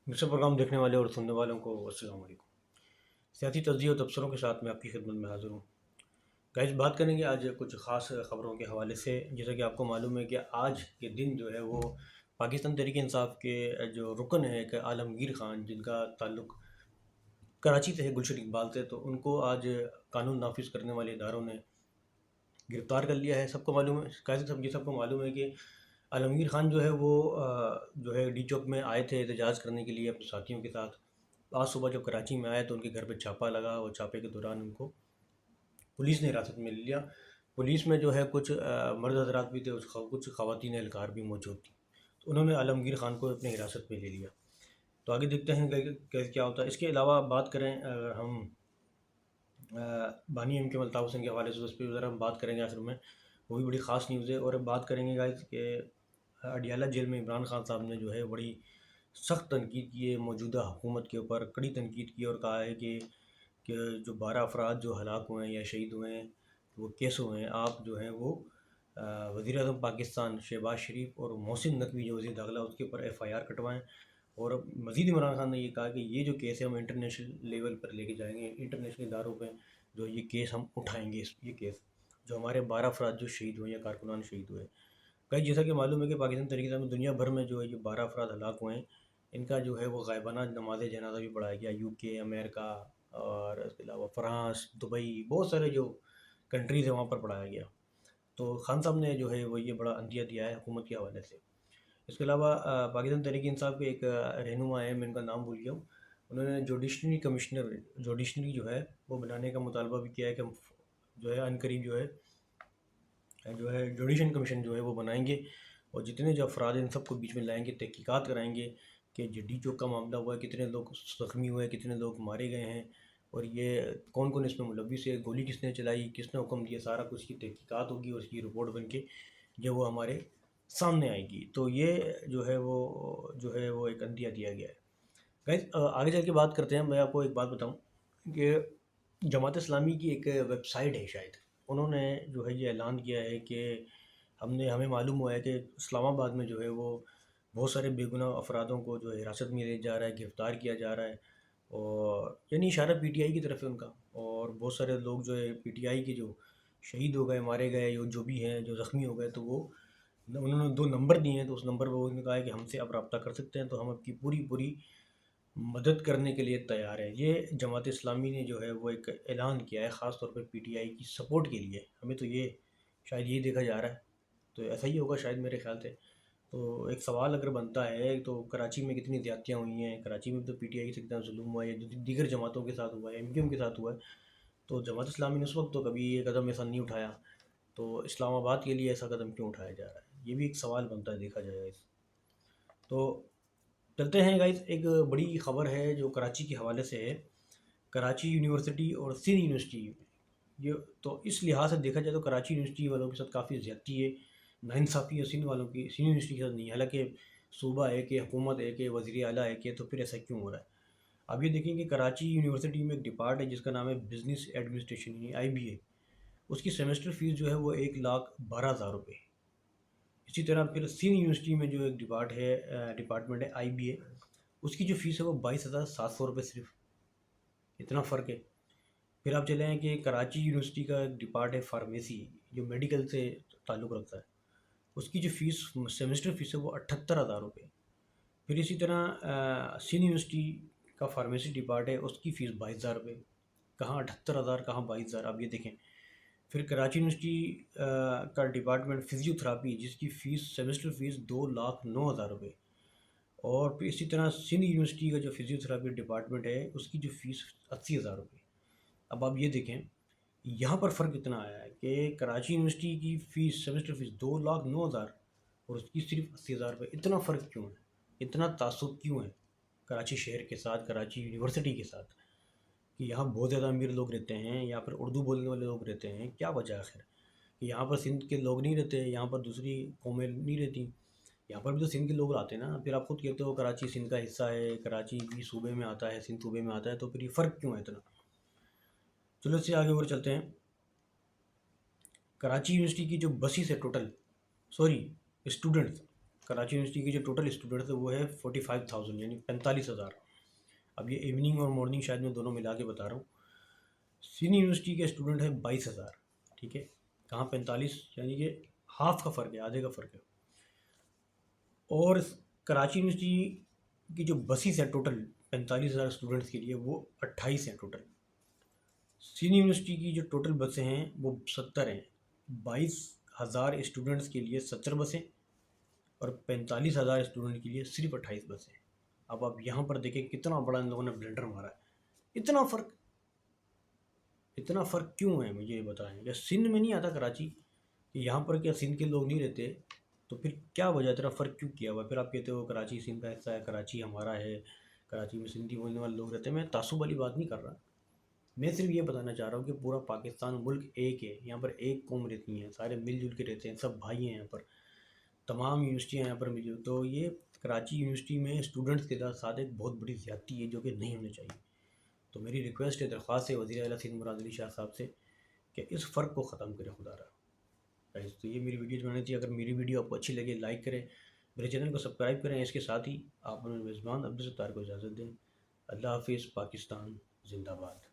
دوسرے پروگرام دیکھنے والے اور سننے والوں کو السلام علیکم۔ سیاسی تجزیے اور تبصروں کے ساتھ میں آپ کی خدمت میں حاضر ہوں۔ گائز، بات کریں گے آج کچھ خاص خبروں کے حوالے سے۔ جیسا کہ آپ کو معلوم ہے کہ آج کے دن جو ہے وہ پاکستان تحریک انصاف کے جو رکن ہے ایک عالمگیر خان، جن کا تعلق کراچی سے ہے، گلشن اقبال سے، تو ان کو آج قانون نافذ کرنے والے اداروں نے گرفتار کر لیا ہے۔ سب کو معلوم ہے، قاضی صاحب، یہ سب کو معلوم ہے کہ عالمگیر خان جو ہے وہ جو ہے ڈی چوک میں آئے تھے احتجاج کرنے کے لیے اپنے ساتھیوں کے ساتھ۔ آج صبح جب کراچی میں آئے تو ان کے گھر پہ چھاپا لگا، اور چھاپے کے دوران ان کو پولیس نے حراست میں لے لیا۔ پولیس میں جو ہے کچھ مرد حضرات بھی تھے، کچھ خواتین اہلکار بھی موجود تھیں، تو انہوں نے عالمگیر خان کو اپنے حراست میں لے لیا۔ تو آگے دیکھتے ہیں کہ کیا ہوتا ہے۔ اس کے علاوہ بات کریں اگر ہم بانی ایم کے الطاف حسین کے حوالے سے، اس پہ ذرا ہم بات کریں گے آخر میں، وہ بھی بڑی خاص نیوز ہے۔ اور بات کریں گے گائز کہ اڈیالہ جیل میں عمران خان صاحب نے جو ہے بڑی سخت تنقید کی ہے موجودہ حکومت کے اوپر، کڑی تنقید کی، اور کہا ہے کہ جو 12 افراد جو ہلاک ہوئے ہیں یا شہید ہوئے ہیں وہ کیسے ہوئے ہیں، آپ جو ہیں وہ وزیر اعظم پاکستان شہباز شریف اور محسن نقوی جو وزیر داخلہ، اس کے اوپر ایف آئی آر کٹوائیں۔ اور مزید عمران خان نے یہ کہا کہ یہ جو کیس ہے ہم انٹرنیشنل لیول پر لے کے جائیں گے، انٹرنیشنل اداروں پہ جو یہ کیس ہم اٹھائیں گے، یہ کیس جو ہمارے 12 افراد جو شہید ہوئے یا کارکنان شہید ہوئے۔ کئی جیسا کہ معلوم ہے کہ پاکستان تحریک انصاف میں دنیا بھر میں جو ہے یہ 12 افراد ہلاک ہوئے ہیں، ان کا جو ہے وہ غائبانہ نماز جنازہ بھی پڑھایا گیا، یو کے، امریکہ، اور اس کے علاوہ فرانس، دبئی، بہت سارے جو کنٹریز ہیں وہاں پر پڑھایا گیا۔ تو خان صاحب نے جو ہے وہ یہ بڑا عندیہ دیا ہے حکومت کے حوالے سے۔ اس کے علاوہ پاکستان تحریک انصاف کے ایک رہنما ہے، میں ان کا نام بھول گیا ہوں، انہوں نے جوڈیشنری جو ہے وہ بنانے کا مطالبہ بھی کیا ہے کہ ہم جو ہے عنقریب جو ہے جوڈیشن کمیشن جو ہے وہ بنائیں گے، اور جتنے جو افراد ہیں ان سب کو بیچ میں لائیں گے، تحقیقات کرائیں گے کہ جو ڈی چوک کا معاملہ ہوا ہے، کتنے لوگ زخمی ہوئے، کتنے لوگ مارے گئے ہیں، اور یہ کون کون اس میں ملوث ہے، گولی کس نے چلائی، کس نے حکم دیا، سارا کچھ کی تحقیقات ہوگی، اور اس کی رپورٹ بن کے جب وہ ہمارے سامنے آئے گی۔ تو یہ جو ہے وہ ایک عندیہ دیا گیا ہے۔ گائز، آگے چل کے بات کرتے ہیں۔ میں آپ کو ایک بات بتاؤں کہ جماعت اسلامی کی ایک ویب سائٹ ہے، شاید انہوں نے جو ہے یہ اعلان کیا ہے کہ ہمیں معلوم ہوا ہے کہ اسلام آباد میں جو ہے وہ بہت سارے بے گناہ افرادوں کو جو ہے حراست میں لیا جا رہا ہے، گرفتار کیا جا رہا ہے، اور یعنی اشارہ پی ٹی آئی کی طرف ہے ان کا، اور بہت سارے لوگ جو ہے پی ٹی آئی کے جو شہید ہو گئے، مارے گئے، جو بھی ہیں، جو زخمی ہو گئے، تو وہ انہوں نے 2 نمبر دیے ہیں، تو اس نمبر پہ انہوں نے کہا ہے کہ ہم سے آپ رابطہ کر سکتے ہیں، تو ہم آپ کی پوری پوری مدد کرنے کے لیے تیار ہے۔ یہ جماعت اسلامی نے جو ہے وہ ایک اعلان کیا ہے، خاص طور پہ پی ٹی آئی کی سپورٹ کے لیے۔ ہمیں تو یہ شاید یہی دیکھا جا رہا ہے، تو ایسا ہی ہوگا شاید میرے خیال سے۔ تو ایک سوال اگر بنتا ہے تو کراچی میں کتنی زیادتیاں ہوئی ہیں، کراچی میں تو پی ٹی آئی سے کتنا ظلم ہوا ہے، یا دیگر جماعتوں کے ساتھ ہوا ہے، ایم کیو ایم کے ساتھ ہوا ہے، تو جماعت اسلامی نے اس وقت تو کبھی یہ قدم ایسا نہیں اٹھایا، تو اسلام آباد کے لیے ایسا قدم کیوں اٹھایا جا رہا ہے؟ یہ بھی ایک سوال بنتا ہے، دیکھا جائے اس تو چلتے ہیں گائز۔ ایک بڑی خبر ہے جو کراچی کے حوالے سے ہے، کراچی یونیورسٹی اور سندھ یونیورسٹی، یہ تو اس لحاظ سے دیکھا جائے تو کراچی یونیورسٹی والوں کے ساتھ کافی زیادتی ہے، ناانصافی ہے سندھ والوں کی، سندھ یونیورسٹی کے ساتھ نہیں، حالانکہ صوبہ ہے کہ حکومت ہے کہ وزیر اعلیٰ ہے کہ، تو پھر ایسا کیوں ہو رہا ہے؟ اب یہ دیکھیں کہ کراچی یونیورسٹی میں ایک ڈپارٹ ہے جس کا نام ہے بزنس ایڈمنسٹریشن، یعنی آئی بی اے، اس کی سیمسٹر فیس جو ہے وہ 1,12,000 روپے۔ اسی طرح پھر سندھ یونیورسٹی میں جو ایک ڈپارٹمنٹ ہے آئی بی اے، اس کی جو فیس ہے وہ 22,700 روپے صرف، اتنا فرق ہے۔ پھر آپ چلے ہیں کہ کراچی یونیورسٹی کا ایک ڈپارٹ ہے فارمیسی، جو میڈیکل سے تعلق رکھتا ہے، اس کی جو فیس سیمسٹر فیس ہے وہ 78,000 روپے۔ پھر اسی طرح سندھ یونیورسٹی کا فارمیسی ڈپارٹ ہے، اس کی فیس 22,000 روپے، کہاں 78,000 کہاں 22,000، آپ یہ دیکھیں۔ پھر کراچی یونیورسٹی کا ڈپارٹمنٹ فزیو تھراپی، جس کی فیس سیمسٹر فیس 2,09,000 روپے، اور پھر اسی طرح سندھ یونیورسٹی کا جو فزیو تھراپی ڈپارٹمنٹ ہے اس کی جو فیس 80,000 روپے۔ اب آپ یہ دیکھیں یہاں پر فرق اتنا آیا ہے کہ کراچی یونیورسٹی کی فیس سیمسٹر فیس 2,09,000 اور اس کی صرف 80,000 روپے، اتنا فرق کیوں ہے؟ اتنا تعصب کیوں ہے کراچی شہر کے ساتھ، کراچی یونیورسٹی کے ساتھ، کہ یہاں بہت زیادہ امیر لوگ رہتے ہیں، یا پھر اردو بولنے والے لوگ رہتے ہیں، کیا وجہ ہے آخر کہ یہاں پر سندھ کے لوگ نہیں رہتے، یہاں پر دوسری قومیں نہیں رہتی، یہاں پر بھی تو سندھ کے لوگ آتے ہیں نا؟ پھر آپ خود کہتے ہو کراچی سندھ کا حصہ ہے، کراچی بھی صوبے میں آتا ہے، سندھ صوبے میں آتا ہے، تو پھر یہ فرق کیوں ہے اتنا؟ چلو اس سے آگے اور چلتے ہیں۔ کراچی یونیورسٹی کی جو بسیز ہے total, sorry, students, Karachi university کے جو ٹوٹل اسٹوڈنٹس ہے وہ ہے 45,000 یعنی 45,000. اب یہ ایوننگ اور مارننگ شاید میں دونوں ملا کے بتا رہا ہوں. سندھ یونیورسٹی کے اسٹوڈنٹ ہے 22,000. ٹھیک ہے, کہاں 45 یعنی کہ ہاف کا فرق ہے, آدھے کا فرق ہے. اور کراچی یونیورسٹی کی جو بسیز ہے ٹوٹل 45,000 اسٹوڈنٹس کے لیے وہ 28 ہیں ٹوٹل. سندھ یونیورسٹی کی جو ٹوٹل بسیں ہیں وہ 70 ہیں. 22,000 اسٹوڈنٹس کے لیے 70 بسیں اور 45,000 اسٹوڈنٹ کے لیے صرف 28 بسیں. اب آپ یہاں پر دیکھیں کتنا بڑا ان لوگوں نے بلنڈر مارا ہے. اتنا فرق کیوں ہے مجھے یہ بتائیں. یا سندھ میں نہیں آتا کراچی, کہ یہاں پر کیا سندھ کے لوگ نہیں رہتے, تو پھر کیا وجہ اتنا فرق کیوں کیا ہوا؟ پھر آپ کہتے ہو کراچی سندھ کا حصہ ہے, کراچی ہمارا ہے, کراچی میں سندھی بولنے والے لوگ رہتے ہیں. میں تعصب والی بات نہیں کر رہا, میں صرف یہ بتانا چاہ رہا ہوں کہ پورا پاکستان ملک ایک ہے, یہاں پر ایک قوم رہتی ہیں, سارے مل جل کے رہتے ہیں, سب بھائی ہیں یہاں پر, تمام یونیورسٹیاں یہاں پر مل جل. تو یہ کراچی یونیورسٹی میں اسٹوڈنٹس کے ساتھ ایک بہت بڑی زیادتی ہے جو کہ نہیں ہونی چاہیے. تو میری ریکویسٹ ہے, درخواست ہے وزیر اعلیٰ سندھ مراد علی شاہ صاحب سے کہ اس فرق کو ختم کریں خدا رہا. تو یہ میری ویڈیو بنانی تھی. اگر میری ویڈیو آپ کو اچھی لگے لائک کریں, میرے چینل کو سبسکرائب کریں. اس کے ساتھ ہی آپ میزبان عبدالستار کو اجازت دیں. اللہ حافظ. پاکستان زندہ باد.